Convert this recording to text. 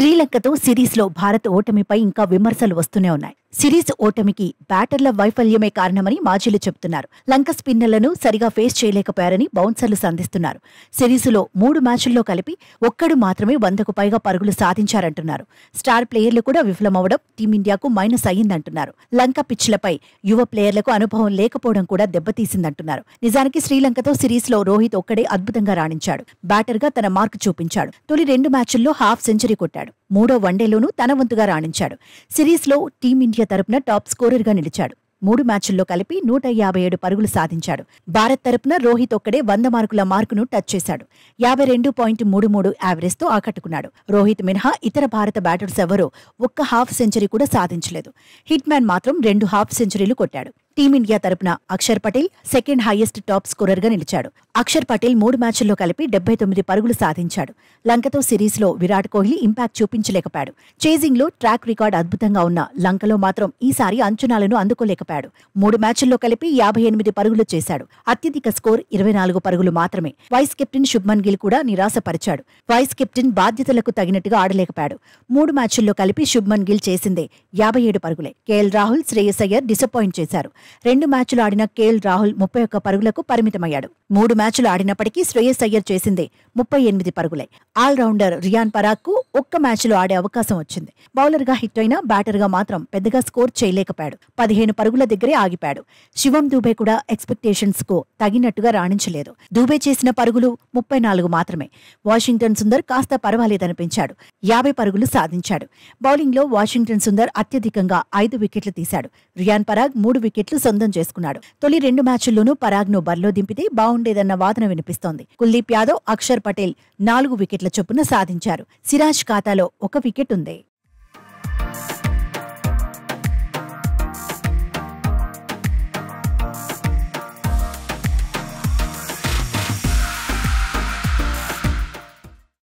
శ్రీలంకతో సిరీస్లో భారత్ ఓటమిపై ఇంకా విమర్శలు వస్తూనే ఉన్నాయి. సిరీస్ ఓటమికి బ్యాటర్ల వైఫల్యమే కారణమని మాజీలు చెబుతున్నారు. లంక స్పిన్నర్లను సరిగా ఫేస్ చేయలేకపోయారని బౌన్సర్లు సంధిస్తున్నారు. సిరీసులో 3 మ్యాచుల్లో కలిపి ఒక్కడు మాత్రమే 100కు పైగా పరుగులు సాధించారంటున్నారు. స్టార్ ప్లేయర్లు కూడా విఫలమవడం టీమిండియాకు మైనస్ అయ్యిందంటున్నారు. లంక పిచ్లపై యువ ప్లేయర్లకు అనుభవం లేకపోవడం కూడా దెబ్బతీసిందంటున్నారు. నిజానికి శ్రీలంకతో సిరీస్లో రోహిత్ ఒక్కడే అద్భుతంగా రాణించాడు. బ్యాటర్గా తన మార్కు చూపించాడు. తొలి 2 మ్యాచుల్లో హాఫ్ సెంచరీ కొట్టాడు. 3వ వన్డేలోనూ తన వంతుగా రాణించాడు. సిరీస్లో టీమిండియా తరపున టాప్ స్కోరర్గా నిలిచాడు. 3 మ్యాచుల్లో కలిపి 157 పరుగులు సాధించాడు. భారత్ తరపున రోహిత్ ఒక్కడే 100 మార్కుల మార్కును టచ్ చేశాడు. 52.33 యావరేజ్తో ఆకట్టుకున్నాడు. రోహిత్ మినహా ఇతర భారత బ్యాటర్స్ ఎవరూ ఒక్క హాఫ్ సెంచరీ కూడా సాధించలేదు. హిట్ మ్యాన్ మాత్రం 2 హాఫ్ సెంచరీలు కొట్టాడు. టీమిండియా తరపున Akshar Patel second highest top స్కోరర్గా నిలిచాడు. అక్షర్ పటేల్ 3 మ్యాచుల్లో కలిపి 79 పరుగులు సాధించాడు. లంకతో సిరీస్లో విరాట్ కోహ్లీ ఇంపాక్ట్ చూపించలేకపోయాడు. చేజింగ్లో ట్రాక్ రికార్డ్ అద్భుతంగా ఉన్న లంకలో మాత్రం ఈసారి అంచనాలను అందుకోలేకపోయాడు. 3 మ్యాచుల్లో కలిపి 58 పరుగులు చేశాడు. అత్యధిక స్కోర్ 24 పరుగులు మాత్రమే. వైస్ కెప్టెన్ శుభ్మన్ గిల్ కూడా నిరాశపరిచాడు. వైస్ కెప్టెన్ బాధ్యతలకు తగినట్టుగా ఆడలేకపోయాడు. 3 మ్యాచుల్లో కలిపి శుభ్మన్ గిల్ చేసిందే 57 పరుగులే. కేఎల్ రాహుల్, శ్రేయస్ అయ్యర్ డిసప్పాయింట్ చేశారు. 2 మ్యాచులు ఆడిన కేఎల్ రాహుల్ 31 పరుగులకు పరిమితమయ్యాడు. 3 మ్యాచులు ఆడినప్పటికీ శ్రేయస్ అయ్యర్ చేసిందే 38 పరుగులే. ఆల్రౌండర్ రియాన్ పరాగ్ కు ఒక్క మ్యాచ్లో ఆడే అవకాశం వచ్చింది. బౌలర్గా హిట్ అయినా బ్యాటర్గా మాత్రం పెద్దగా స్కోర్ చేయలేకపోయాడు. 15 పరుగుల దగ్గరే ఆగిపాడు. శివం దూబే కూడా ఎక్స్పెక్టేషన్స్ కు తగినట్టుగా రాణించలేదు. దూబే చేసిన పరుగులు 34 మాత్రమే. వాషింగ్టన్ సుందర్ కాస్త పర్వాలేదనిపించాడు. 50 పరుగులు సాధించాడు. బౌలింగ్లో వాషింగ్టన్ సుందర్ అత్యధికంగా 5 వికెట్లు తీశాడు. రియాన్ పరాగ్ 3 వికెట్లు సొంతం చేసుకున్నాడు. తొలి 2 మ్యాచుల్లోనూ పరాగ్ను బరిలో దింపితే బాగుండేదన్న వాదన వినిపిస్తోంది. కుల్దీప్ యాదవ్, అక్షర్ పటేల్ 4 వికెట్ల చొప్పున సాధించారు. సిరాజ్ ఖాతాలో 1 వికెట్ ఉంది.